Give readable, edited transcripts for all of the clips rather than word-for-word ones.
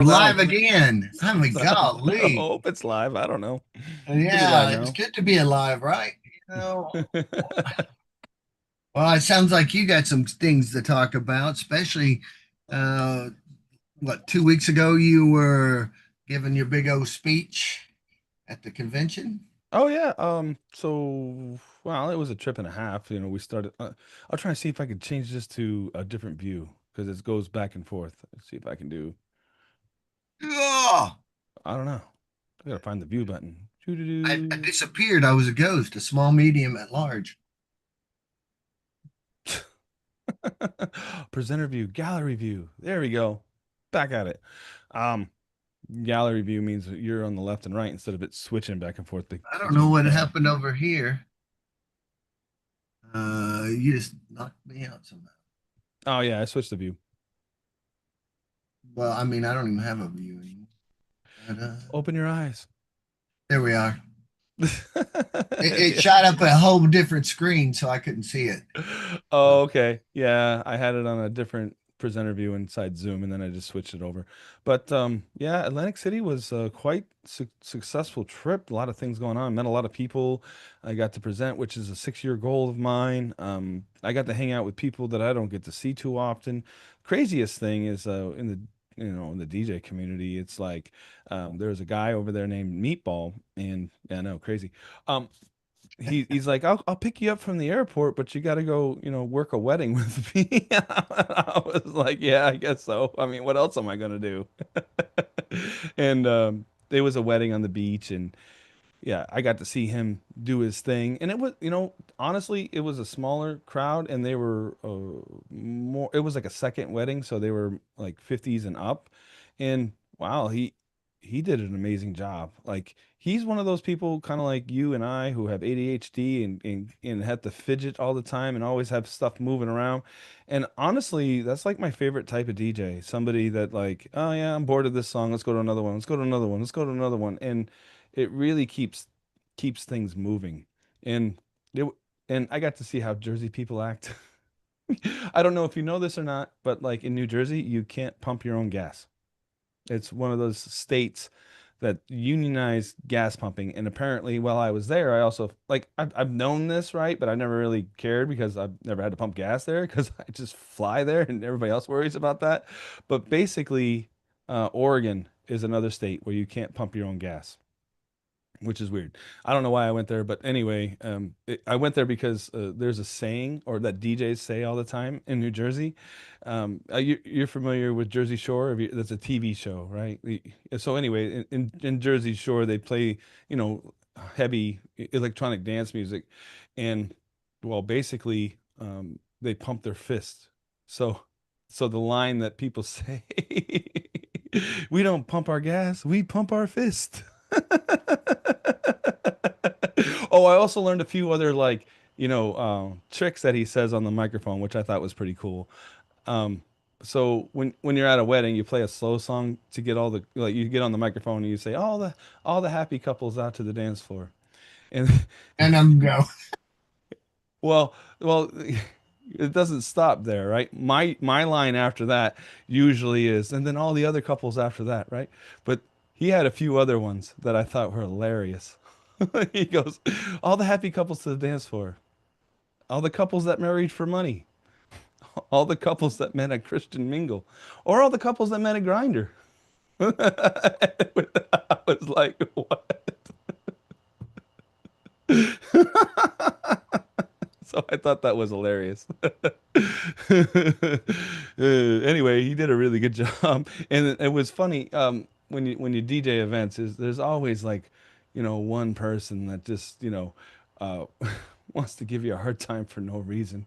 Live Now. again. I mean, I golly. hope it's live. I don't know. Should be live Yeah, it's now. good to be alive, right? Well, it sounds like you got some things to talk about, especially uh, what, 2 weeks ago you were giving your big old speech at the convention. Oh yeah. Well, it was a trip and a half. We started. I'll try and see if I could change this to a different view because it goes back and forth. Let's see if I can do. Oh, I don't know. I gotta find the view button. I Doo-doo-doo. disappeared. I was a ghost, a small, medium, at large. Presenter view, gallery view. There we go. Back at it. Um, Gallery view means that you're on the left and right instead of it switching back and forth I don't know between what tab. happened over here. You just knocked me out somehow. Oh yeah, I switched the view. Well, I mean, I don't even have a view anymore. But, Open your eyes. there we are. It shot up a whole different screen, so I couldn't see it. Oh, So okay. Yeah, I had it on a different presenter view inside Zoom, and then I just switched it over. But yeah, Atlantic City was quite successful trip. A lot of things going on. Met a lot of people. I got to present, which is a 6-year goal of mine. I got to hang out with people that I don't get to see too often. Craziest thing is in the in the DJ community, it's like there's a guy over there named Meatball, and yeah, no, crazy. Um, he's like, I'll pick you up from the airport, but you got to go, work a wedding with me. I was like, yeah, I guess so. I mean, what else am I gonna do? And there was a wedding on the beach, and yeah, I got to see him do his thing, and it was, honestly, it was a smaller crowd, and they were more. It was like a second wedding, so they were like 50s and up, and wow, he did an amazing job. Like he's one of those people, kind of like you and I, who have ADHD and have to fidget all the time and always have stuff moving around. And honestly, that's like my favorite type of DJ. Somebody that like, oh yeah, I'm bored of this song. Let's go to another one. Let's go to another one. Let's go to another one. And it really keeps things moving. And it and I got to see how Jersey people act. I don't know if you know this or not, but like in New Jersey, you can't pump your own gas. It's one of those states that unionize gas pumping. And apparently, while I was there, I also like I've known this, right? But I never really cared because I've never had to pump gas there because I just fly there and everybody else worries about that. But basically, Oregon is another state where you can't pump your own gas, which is weird. I don't know why I went there, but anyway, I went there because there's a saying or that DJs say all the time in New Jersey. You're familiar with Jersey Shore? That's a TV show, right? So anyway, in Jersey Shore, they play, you know, heavy electronic dance music, and well, basically, they pump their fist. So, so the line that people say, "We don't pump our gas, we pump our fist." Oh, I also learned a few other like, tricks that he says on the microphone, which I thought was pretty cool. Um, so when you're at a wedding, you play a slow song to get all the like you get on the microphone and you say all the happy couples out to the dance floor. And and I'm go. well, it doesn't stop there, right? My line after that usually is, and then all the other couples after that, right? But he had a few other ones that I thought were hilarious. He goes, all the happy couples to the dance floor, all the couples that married for money, all the couples that met at Christian Mingle, or all the couples that met at Grinder. I was like, what? So I thought that was hilarious. Anyway, he did a really good job, and it was funny. When you DJ events, is there's always like, one person that just uh, wants to give you a hard time for no reason.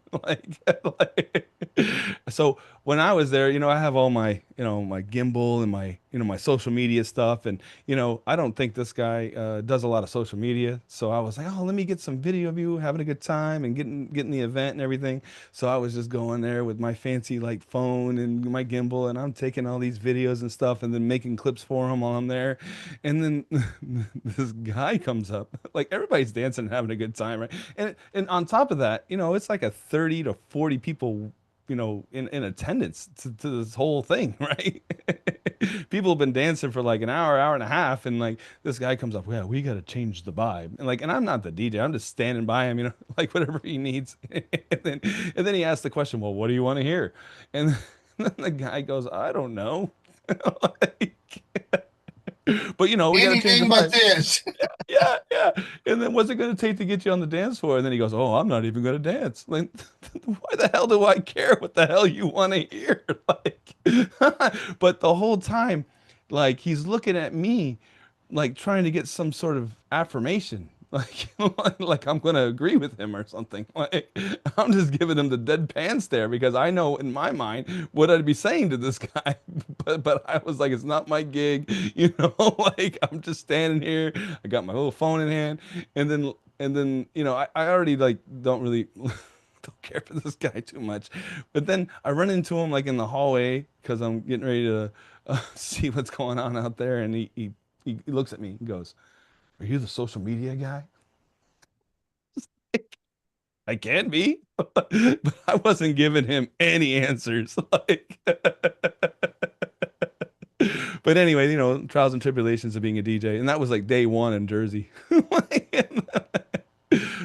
So when I was there, I have all my my gimbal and my social media stuff, and I don't think this guy does a lot of social media. So I was like, oh, let me get some video of you having a good time and getting the event and everything. So I was just going there with my fancy like phone and my gimbal, and I'm taking all these videos and stuff, and then making clips for him while I'm there. And then this guy comes up, like everybody's dancing and having a good time, right? And on top of that, it's like a 30 to 40 people, in attendance to this whole thing, right? people have been dancing for like an hour, hour and a half, and like this guy comes up, yeah, we got to change the vibe, and like, and I'm not the DJ, I'm just standing by him, like whatever he needs, and then he asks the question, well, what do you want to hear? And then the guy goes, I don't know, like, but we got to change the Anything but vibe. this. Yeah, yeah. And then what's it going to take to get you on the dance floor? And then he goes, "Oh, I'm not even going to dance." Like, why the hell do I care what the hell you want to hear? Like, but the whole time, like he's looking at me, like trying to get some sort of affirmation. Like, like I'm going to agree with him or something. Like, I'm just giving him the deadpan stare because I know in my mind what I'd be saying to this guy. But I was like, it's not my gig, like I'm just standing here. I got my little phone in hand, and then I already like don't really don't care for this guy too much. But then I run into him like in the hallway because I'm getting ready to see what's going on out there, and he looks at me and goes, "Are you the social media guy?" I can be, but I wasn't giving him any answers. Like, but anyway, trials and tribulations of being a DJ, and that was like day one in Jersey.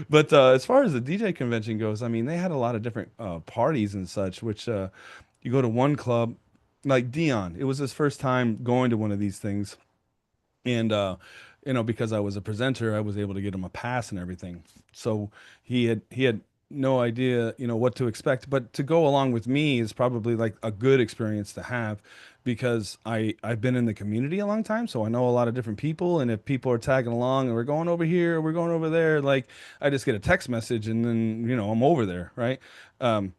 But as far as the DJ convention goes, I mean, they had a lot of different parties and such, which you go to one club, like Dion. It was his first time going to one of these things, and because I was a presenter, I was able to get him a pass and everything. So he had no idea, what to expect. But to go along with me is probably like a good experience to have because I've been in the community a long time, so I know a lot of different people. And if people are tagging along and we're going over here, we're going over there, like I just get a text message and then I'm over there, right?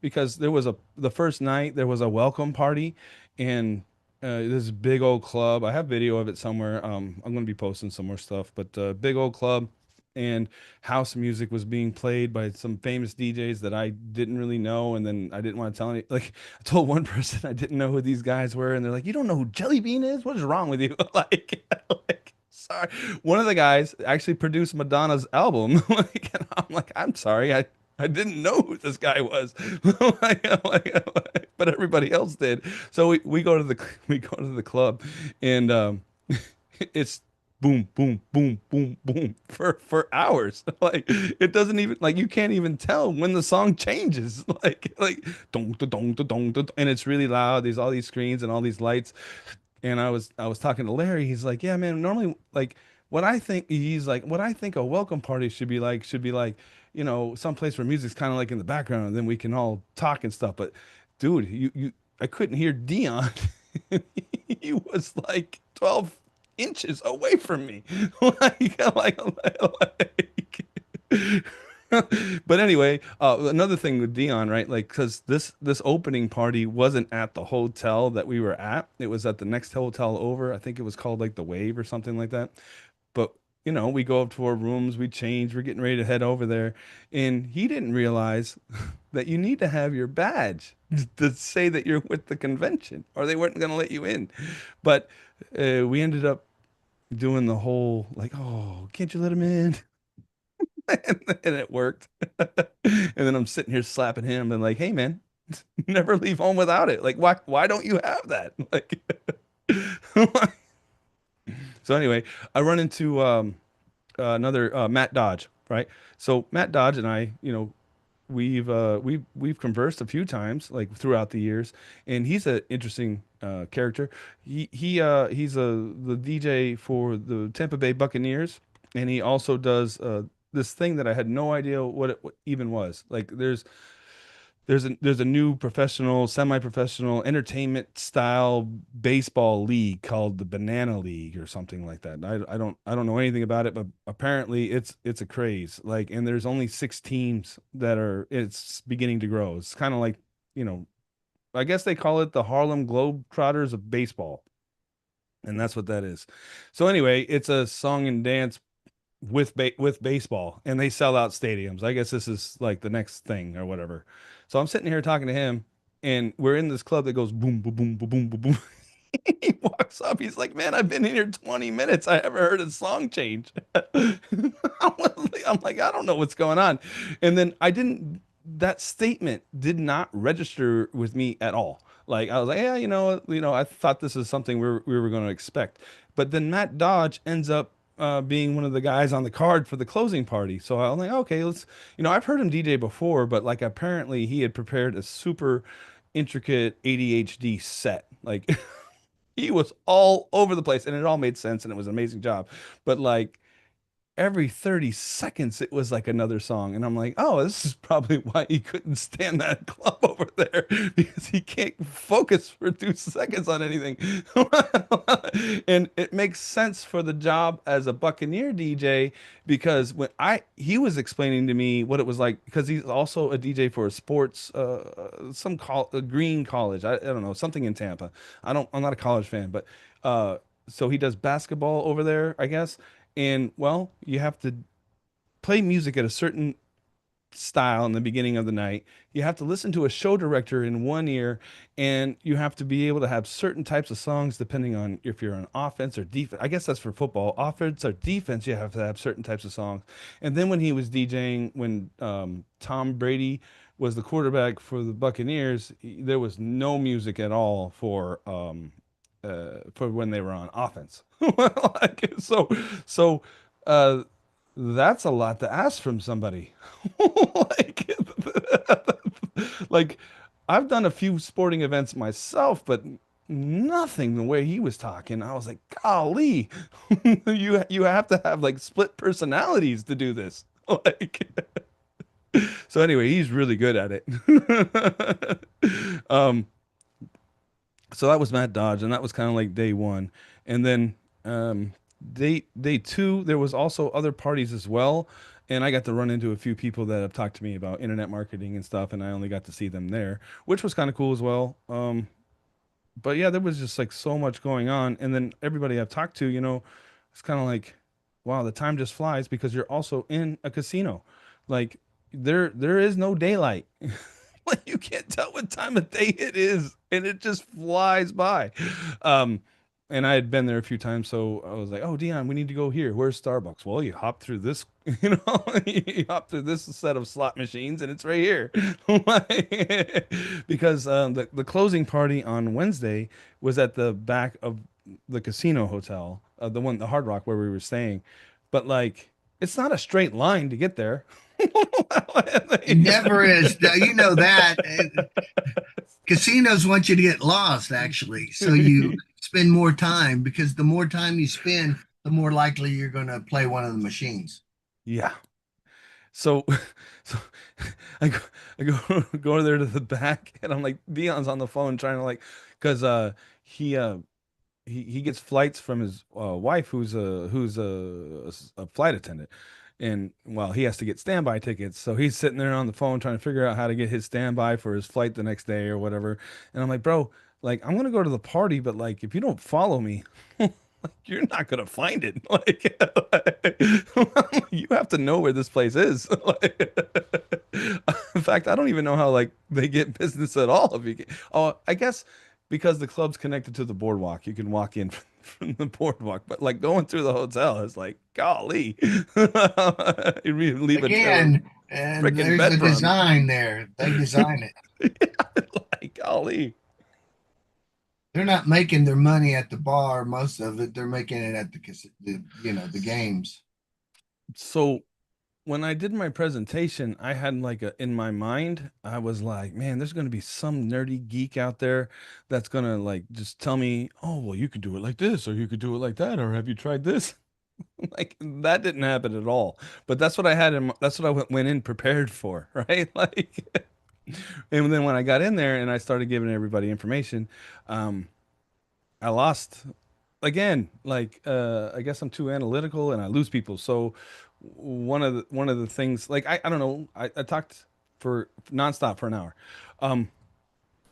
Because the first night there was a welcome party, and this big old club. I have video of it somewhere. I'm going to be posting some more stuff, but big old club, and house music was being played by some famous DJs that I didn't really know, and then I didn't want to tell any. Like I told one person I didn't know who these guys were, and they're like, "You don't know who Jelly Bean is? What is wrong with you?" Like, sorry. One of the guys actually produced Madonna's album. Like, and I'm like, "I'm sorry, I didn't know who this guy was." But everybody else did. So we go to the we go to the club, and it's boom, boom, boom, boom, boom for hours. Like it doesn't even like you can't even tell when the song changes. Like dong da dong da dong da, and it's really loud. There's all these screens and all these lights. And I was talking to Larry. He's like, "Yeah, man. Normally, like what I think a welcome party should be like, someplace where music's kind of like in the background, and then we can all talk and stuff." But, dude, I couldn't hear Dion. He was like 12 inches away from me. Like, but anyway, another thing with Dion, right? Like, because this opening party wasn't at the hotel that we were at. It was at the next hotel over. I think it was called like the Wave or something like that. But we go up to our rooms, we change, we're getting ready to head over there, and he didn't realize that you need to have your badge to say that you're with the convention, or they weren't going to let you in. But we ended up doing the whole like, "Oh, can't you let him in?" And it worked. And then I'm sitting here slapping him and like, "Hey man, never leave home without it. Like why don't you have that?" Like so anyway, I run into another Matt Dodge, right? So Matt Dodge and I, we've conversed a few times like throughout the years, and he's an interesting character. He's the DJ for the Tampa Bay Buccaneers, and he also does this thing that I had no idea what even was. Like there's a new professional, semi-professional entertainment style baseball league called the Banana League or something like that. I don't know anything about it, but apparently it's a craze. Like, and there's only 6 teams it's beginning to grow. It's kind of like, you know, I guess they call it the Harlem Globetrotters of baseball. And that's what that is. So anyway, it's a song and dance with baseball, and they sell out stadiums. I guess this is like the next thing or whatever. So I'm sitting here talking to him, and we're in this club that goes boom, boom, boom, boom, boom, boom, boom. He walks up. He's like, "Man, I've been in here 20 minutes. I haven't heard a song change." I'm like, "I don't know what's going on." And then that statement did not register with me at all. Like I was like, yeah, I thought this is something we were going to expect. But then Matt Dodge ends up being one of the guys on the card for the closing party. So I was like, okay, I've heard him DJ before, but like apparently he had prepared a super intricate ADHD set. Like he was all over the place and it all made sense and it was an amazing job. But like every 30 seconds it was like another song, and I'm like, oh, this is probably why he couldn't stand that club over there, because he can't focus for 2 seconds on anything. And it makes sense for the job as a Buccaneer DJ, because when I he was explaining to me what it was like, because he's also a DJ for a sports a green college, I don't know, something in Tampa. I'm not a college fan, but so he does basketball over there, I guess. And well, you have to play music at a certain style in the beginning of the night. You have to listen to a show director in one ear, and you have to be able to have certain types of songs depending on if you're on offense or defense. I guess that's for football. Offense or defense, you have to have certain types of songs. And then when he was DJing, when Tom Brady was the quarterback for the Buccaneers, there was no music at all for when they were on offense. Like, so uh that's a lot to ask from somebody. Like, like I've done a few sporting events myself, but nothing the way he was talking. I was like, golly, you have to have like split personalities to do this. Like, so anyway, he's really good at it. Um, so that was Matt Dodge, and that was kind of like day one. And then day two, there was also other parties as well, and I got to run into a few people that have talked to me about internet marketing and stuff, and I only got to see them there, which was kind of cool as well. But yeah, there was just like so much going on, and then everybody I've talked to, it's kind of like, wow, the time just flies because you're also in a casino. Like there is no daylight. Like you can't tell what time of day it is, and it just flies by. Um, and I had been there a few times, so I was like, "Oh, Dion, we need to go here. Where's Starbucks?" Well, you hop through this, you hop through this set of slot machines, and it's right here. Because the closing party on Wednesday was at the back of the casino hotel, the Hard Rock where we were staying, but like it's not a straight line to get there. It never is. You know that. Casinos want you to get lost, actually. So you spend more time, because the more time you spend, the more likely you're going to play one of the machines. Yeah. So, so I go, I go, go there to the back, and I'm like, Dion's on the phone trying to like, because he he gets flights from his wife, who's a flight attendant, and well, he has to get standby tickets, so he's sitting there on the phone trying to figure out how to get his standby for his flight the next day or whatever. And I'm like, bro, like I'm gonna go to the party, but like if you don't follow me, like, you're not gonna find it. Like, you have to know where this place is. Like, in fact, I don't even know how like they get business at all. If you get, oh, I guess because the club's connected to the boardwalk, you can walk in from the boardwalk. But like going through the hotel is like, golly, you leave a trail of Again, and freaking there's a breadcrumbs. design there. They design it. Like, golly. They're not making their money at the bar. Most of it, they're making it at the games. So when I did my presentation, I had like in my mind, I was like, man, there's gonna be some nerdy geek out there that's gonna like just tell me, oh, well, you could do it like this, or you could do it like that, or have you tried this? Like that didn't happen at all. But that's what I had that's what I went in prepared for, right? Like, and then when I got in there and I started giving everybody information, um, I lost again. Like, I guess I'm too analytical and I lose people. So one of the things, like I don't know, I talked for nonstop for an hour. Um,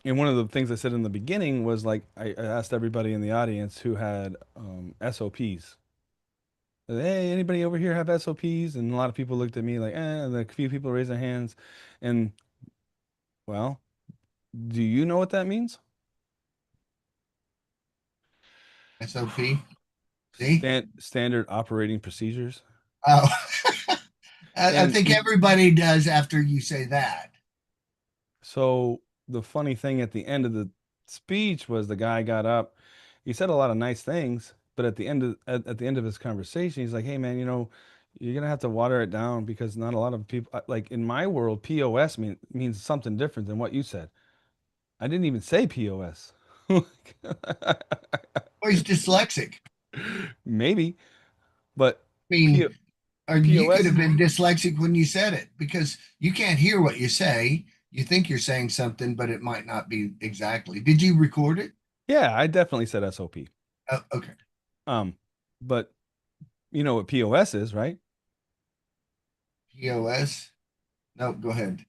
and one of the things I said in the beginning was like I asked everybody in the audience who had SOPs. Hey, anybody over here have SOPs? And a lot of people looked at me like, and a few people raised their hands. And well, do you know what that means? SOP. See? Standard operating procedures. Oh, I And think everybody does after you say that. so the funny thing at the end of speech was the guy got up, he said a lot of nice things, but at the end of his conversation, he's like, "Hey man, you're gonna have to water it down because not a lot of people like in my world, POS means something different than what you said. I didn't even say POS." Or he's dyslexic. Maybe, but I mean, P or you could POS. have been dyslexic when you said it because you can't hear what you say. You think you're saying something, but it might not be exactly. Did you record it? Yeah, I definitely said SOP. Oh, okay. Um, but you know what POS is, right? POS. No, go ahead.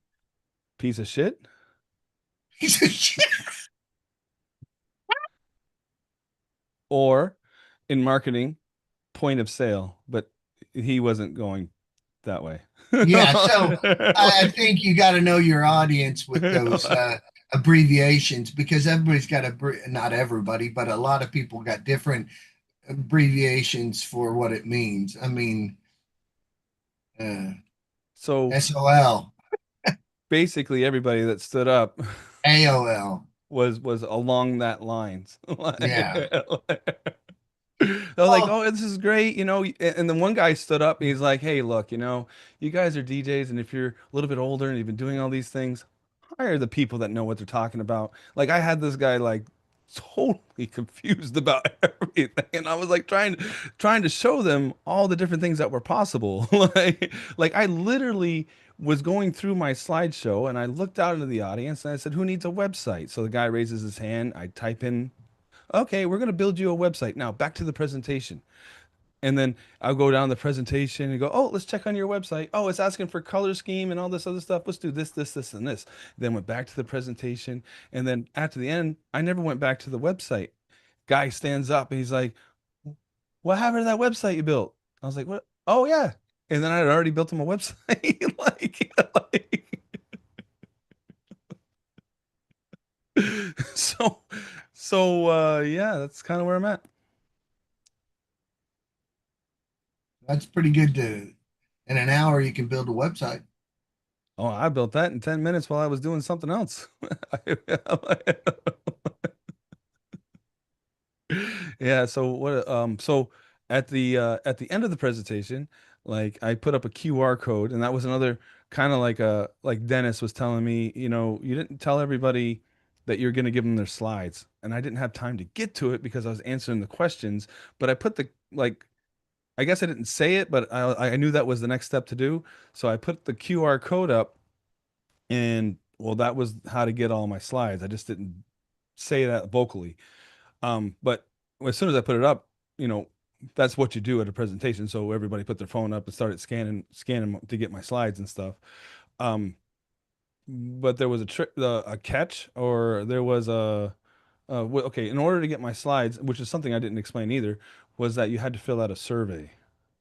Piece of shit. He's a shit. Or in marketing, point of sale, but he wasn't going that way. Yeah, so I Like, think you got to know your audience with those abbreviations because everybody's got not everybody, but a lot of people got different abbreviations for what it means. I mean, uh, so SOL, basically everybody that stood up AOL. was along that lines. Yeah. They're like, Well, "Oh, this is great," And then one guy stood up. He's like, "Hey, look, you guys are DJs, and if you're a little bit older and you've been doing all these things, hire the people that know what they're talking about." Like, I had this guy like totally confused about everything, and I was like trying to show them all the different things that were possible. Like I literally was going through my slideshow, and I looked out into the audience, and I said, "Who needs a website?" So the guy raises his hand. I type in, "Okay, we're going to build you a website." Now back to the presentation. And then I'll go down the presentation and go, "Oh, let's check on your website. Oh, it's asking for color scheme and all this other stuff. Let's do this, this, this, and this." Then went back to the presentation. And then after the end, I never went back to the website. Guy stands up and he's like, "What happened to that website you built?" I was like, "What? Oh, yeah." And then I had already built him a website. So, yeah, that's kind of where I'm at. that's pretty good to, in an hour, you can build a website. Oh, I built that in 10 minutes while I was doing something else. Yeah, so at the end of the presentation, like I put up a QR code, and that was another kind of like Dennis was telling me, you didn't tell everybody that you're going to give them their slides. And I didn't have time to get to it because I was answering the questions, but I put the like I guess I didn't say it, but I knew that was the next step to do. So I put the QR code up, and well, that was how to get all my slides. I just didn't say that vocally. But as soon as I put it up, you know, that's what you do at a presentation. So everybody put their phone up and started scanning to get my slides and stuff. Um, but there was a catch, or there was okay, in order to get my slides, which is something I didn't explain either, was that you had to fill out a survey.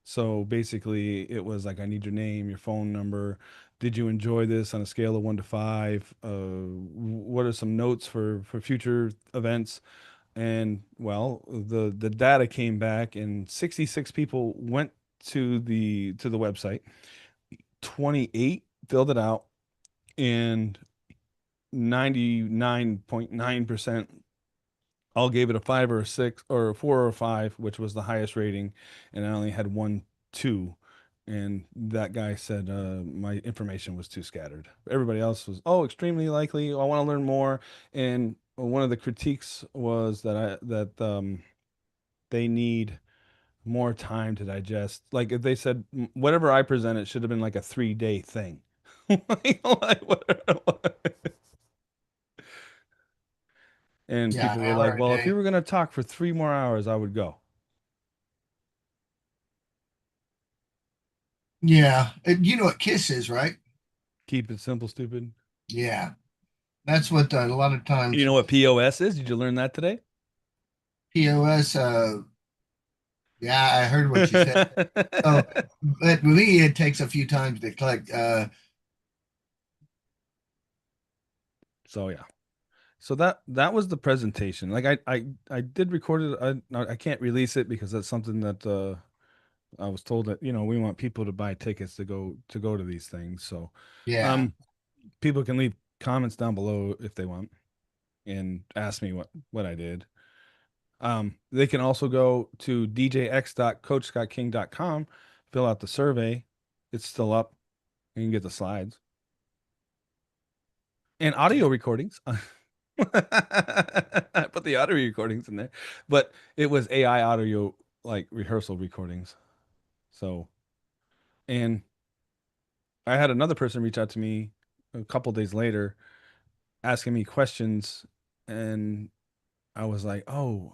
So basically, it was like, I need your name, your phone number. Did you enjoy this on a scale of 1 to 5? What are some notes for future events? And well, the data came back, and 66 people went to the website. 28 filled it out, and 99.9% all gave it a 5 or 6 or a 4 or 5, which was the highest rating, and I only had one 2. And that guy said my information was too scattered. Everybody else was, "Oh, extremely likely. I want to learn more." And one of the critiques was that they need more time to digest. Like if they said, Whatever I presented should have been like a 3-day thing." And Yeah, people an were hour like, a "Well, if day. you were going to talk for 3 more hours, I would go." Yeah. You know what KISS is, right? Keep it simple, stupid. Yeah. That's what a lot of You times know what POS is? Did you learn that today? POS, yeah, I heard what you said. So, but with me, it takes a few times to click. So yeah. So that was the presentation. Like I did record it. I can't release it because that's something that I was told that, we want people to buy tickets to go to these things. So Yeah. um people can leave comments down below if they want. and ask me what I did. They can also go to djx.coachscottking.com, fill out the survey. It's still up. You can get the slides and audio Okay. recordings. I put the audio recordings in there, but it was AI audio like rehearsal recordings. So, and I had another person reach out to me a couple days later asking me questions, and I was like, "Oh,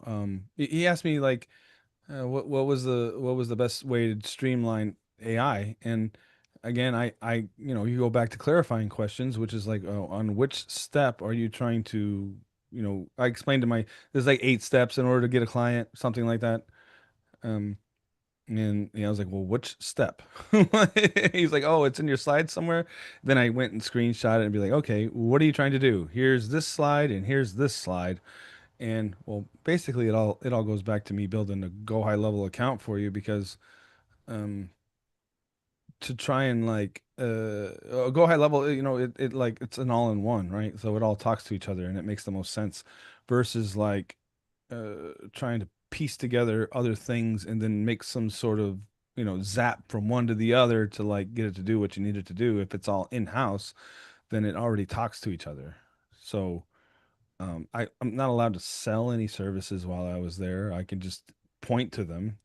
he asked me like, what was the best way to streamline AI?" And again, you go back to clarifying questions, which is like, oh, on which step are you trying to, I explained to my there's like 8 steps in order to get a client, something like that. Um, and I was like, well, which step? He's like, oh, it's in your slide somewhere. Then I went and screenshot it and be like, okay, what are you trying to do? Here's this slide and here's this slide. And well, basically it all goes back to me building a go high level account for you because um to try and like go high level, it like it's an all in one, right? So it all talks to each other and it makes the most sense versus like trying to piece together other things and then make some sort of zap from one to the other to like get it to do what you need it to do. If it's all in house, then it already talks to each other. So I'm not allowed to sell any services while I was there. I can just point to them,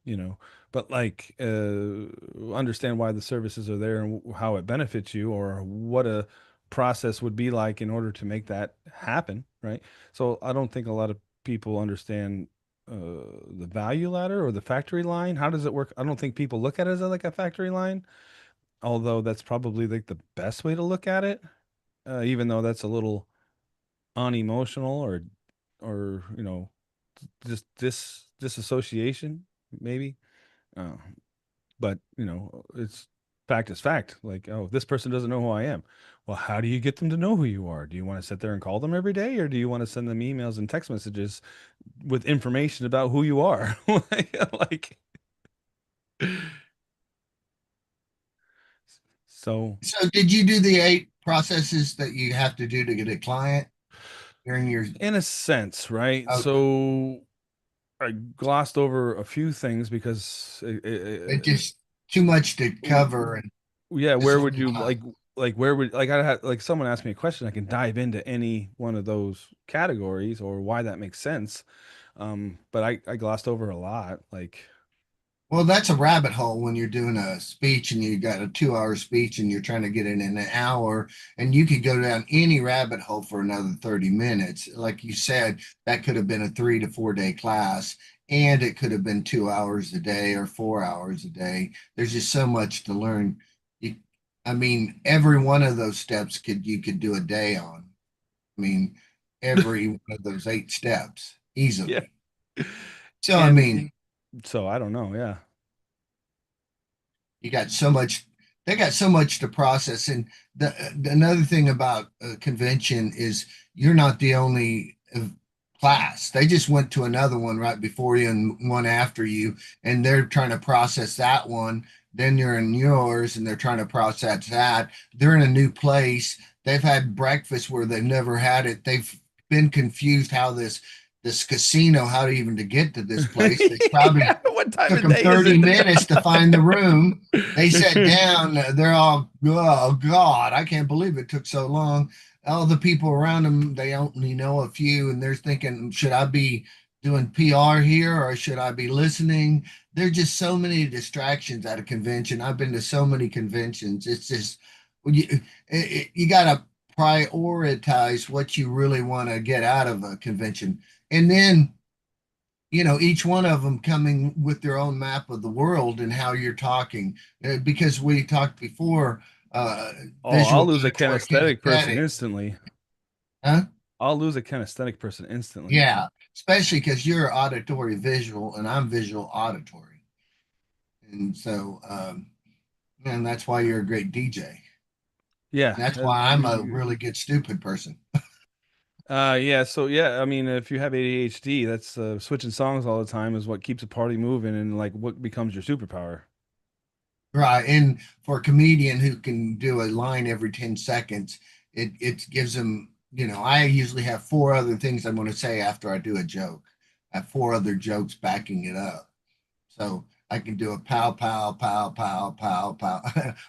but like understand why the services are there and how it benefits you or what a process would be like in order to make that happen, right? So I don't think a lot of people understand the value ladder or the factory line. How does it work? I don't think people look at it as like a factory line, although that's probably like the best way to look at it, even though that's a little unemotional or just disassociation maybe, uh, but it's fact is fact, like, oh, this person doesn't know who I am. Well, how do you get them to know who you are? Do you want to sit there and call them every day, or do you want to send them emails and text messages with information about who you are? Like, so So did you do the 8 processes that you have to do to get a client during your, in a sense, right? okay, So I glossed over a few things because it just too much to w- cover and yeah, just where a would you lot. like where would like I had like someone asked me a question, I can dive into any one of those categories or why that makes sense. But I glossed over a lot. Like, Well, that's a rabbit hole when you're doing a speech and you got a 2 hour speech and you're trying to get it in an hour, and you could go down any rabbit hole for another 30 minutes. Like you said, that could have been a 3 to 4 day class, and it could have been 2 hours a day or 4 hours a day. There's just so much to learn. You, I mean, every one of those steps you could do a day on. I mean, every one of those 8 steps yeah. easily. So, I And mean, so I don't know. Yeah. you got so much, they got so much to process. And another thing about a convention is you're not the only class. They just went to another one right before you and one after you, and they're trying to process that one. Then you're in yours and they're trying to process that. They're in a new place. They've had breakfast where they've never had it. They've been confused how this casino, how to even to get to this place. They probably Yeah. What time took of them day is 30 it? minutes to find the room. They sat down. They're all, oh God, I can't believe it took so long. All the people around them, they only know a few, and they're thinking, should I be doing PR here or should I be listening? There's just so many distractions at a convention. I've been to so many conventions. It's just, you got to prioritize what you really want to get out of a convention. And then each one of them coming with their own map of the world and how you're talking. Because we talked before, uh, Oh, I'll visual, lose a auditory, kinesthetic person kinesthetic. instantly. Huh? I'll lose a kinesthetic person instantly. Yeah, especially because you're auditory visual and I'm visual auditory. And so, and that's why you're a great DJ. Yeah. And that's why I'm a really good stupid person. Yeah. So yeah, I mean, if you have ADHD, that's switching songs all the time is what keeps a party moving and like what becomes your superpower. Right. And for a comedian who can do a line every 10 seconds, it gives them I usually have four other things I'm going to say after I do a joke. I have four other jokes backing it up. So I can do a pow, pow, pow, pow, pow, pow,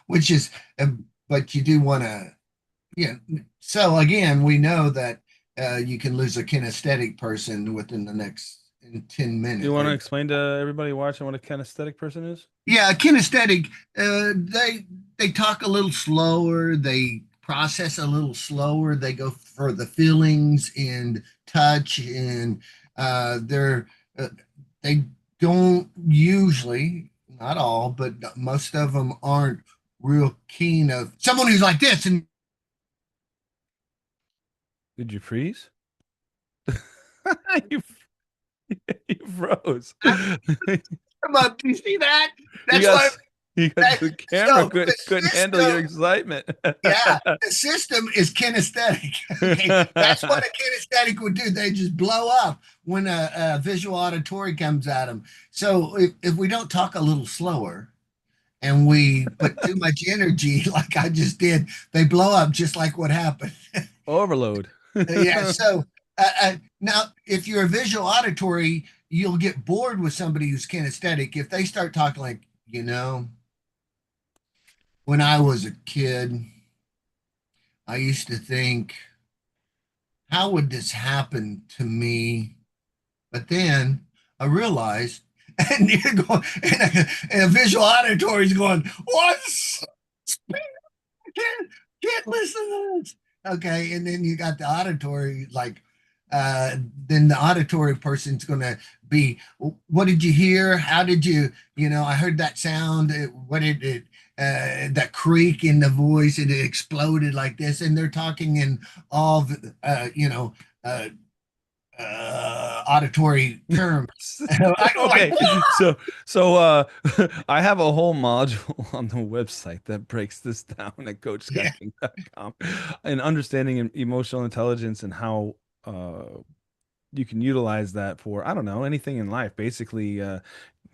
which is, but you do want to, yeah. So again, we know that you can lose a kinesthetic person within the next in 10 Do you minutes. want to Or explain to everybody watching what a kinesthetic person is? yeah, kinesthetic, they talk a little slower, they process a little slower, they go for the feelings and touch, and they're uh, they don't usually, not all, but most of them aren't real keen of someone who's like this and Did you freeze? you you froze. come up. Do you see that? You That's got why s- you got that the camera so the couldn't handle your system, excitement. yeah, the system is kinesthetic. Okay, that's what a kinesthetic would do. They just blow up when a visual auditory comes at them. So if we don't talk a little slower and we put too much energy, like I just did, they blow up just like what happened. Overload. Yeah. So now, if you're a visual auditory, you'll get bored with somebody who's kinesthetic if they start talking like, when I was a kid, I used to think, how would this happen to me? But then I realized, and you're going, and a visual auditory is going, what's can't listen to this. Okay, and then you got the auditory, like, then the auditory person's going to be, what did you hear? How did you, I heard that sound. What did it, that creak in the voice, and it exploded like this, and they're talking in all, uh, auditory terms. I go like, Okay, so I have a whole module on the website that breaks this down at yeah, coachskyking.com and understanding emotional intelligence and how you can utilize that for, I don't know, anything in life. Basically,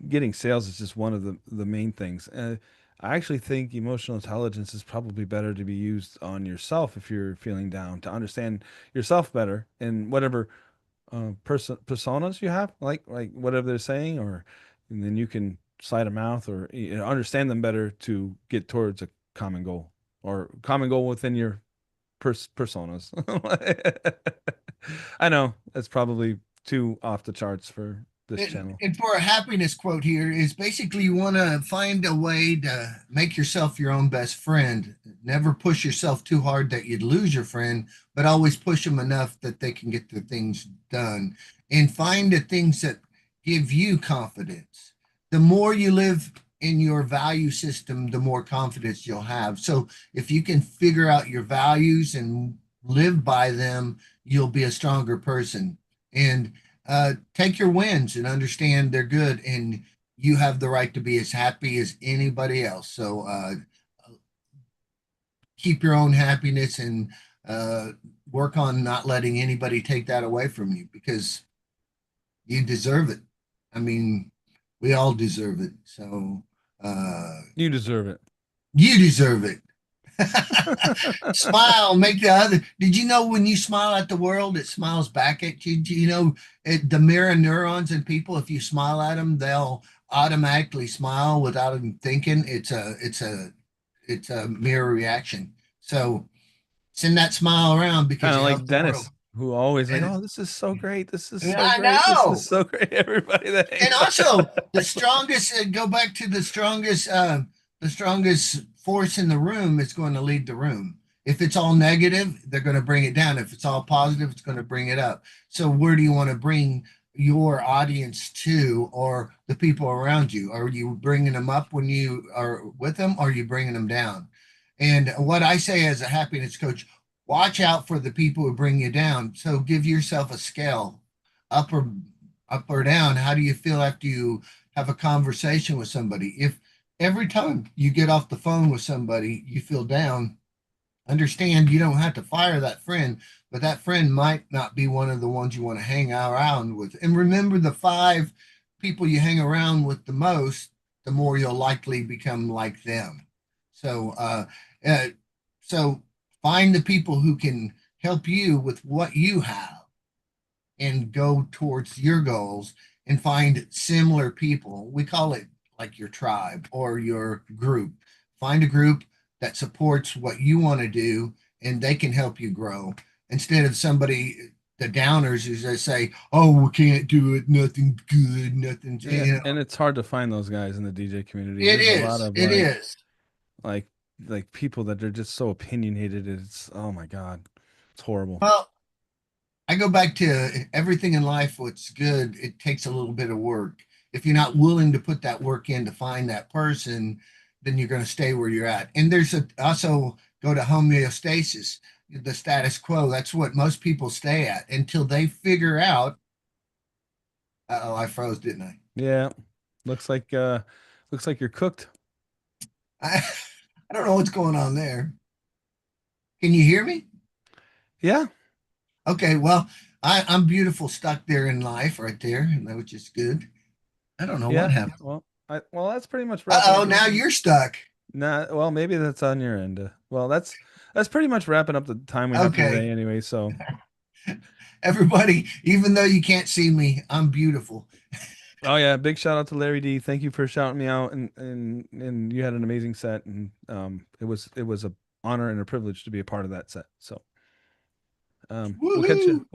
getting sales is just one of the main things. I actually think emotional intelligence is probably better to be used on yourself if you're feeling down, to understand yourself better and whatever personas you have, like whatever they're saying, or and then you can slide a mouth or understand them better to get towards a common goal or common goal within your personas. I know that's probably too off the charts for this channel. and for a happiness quote here is basically you want to find a way to make yourself your own best friend. Never push yourself too hard that you'd lose your friend, but always push them enough that they can get the things done. And find the things that give you confidence. The more you live in your value system, the more confidence you'll have. So if you can figure out your values and live by them, you'll be a stronger person. And take your wins and understand they're good, and you have the right to be as happy as anybody else. So keep your own happiness and uh, work on not letting anybody take that away from you because you deserve it. I mean, we all deserve it. So You deserve it. you deserve it. Smile, make the other. Did you know when you smile at the world, it smiles back at you? Do you know the mirror neurons in people? If you smile at them, they'll automatically smile without even thinking. It's a mirror reaction. So send that smile around because Kind of you help like the world. Dennis, who always like, And oh, this is so great. This is so I great. This is know. so great. Everybody that And hangs also the out. strongest, go back to the strongest force in the room is going to lead the room. If it's all negative, they're going to bring it down. If it's all positive, it's going to bring it up. So where do you want to bring your audience to, or the people around you? Are you bringing them up when you are with them, or are you bringing them down? And what I say as a happiness coach, watch out for the people who bring you down. So give yourself a scale, up or down. How do you feel after you have a conversation with somebody? If every time you get off the phone with somebody you feel down, understand you don't have to fire that friend, but that friend might not be one of the ones you want to hang around with. And remember, the five people you hang around with the most, the more you'll likely become like them. So uh so find the people who can help you with what you have and go towards your goals and find similar people. We call it like your tribe or your group. Find a group that supports what you want to do and they can help you grow instead of somebody, the downers, who just say, oh, we can't do it, nothing good, nothing, Yeah, and it's hard to find those guys in the DJ community. It There's a lot is. of It is. like people that are just so opinionated. It's oh my God. It's horrible. Well, I go back to everything in life, what's good, it takes a little bit of work. If you're not willing to put that work in to find that person, then you're going to stay where you're at. And there's also go to homeostasis, the status quo. That's what most people stay at until they figure out, oh, I froze, didn't I? Yeah. Looks like looks like you're cooked. I, I don't know what's going on there. Can you hear me? Yeah. Okay, well, I'm beautiful stuck there in life right there, which is good. I don't know what Yeah. happened. Well, that's pretty much wrapping Uh-oh, up the now you're stuck. Nah, well, maybe that's on your end. Well, that's pretty much wrapping up the time we have for Okay. today anyway. So, Everybody, even though you can't see me, I'm beautiful. oh yeah, big shout out to Larry D. Thank you for shouting me out and you had an amazing set and it was a honor and a privilege to be a part of that set. So, we'll catch you. Woohoo! We'll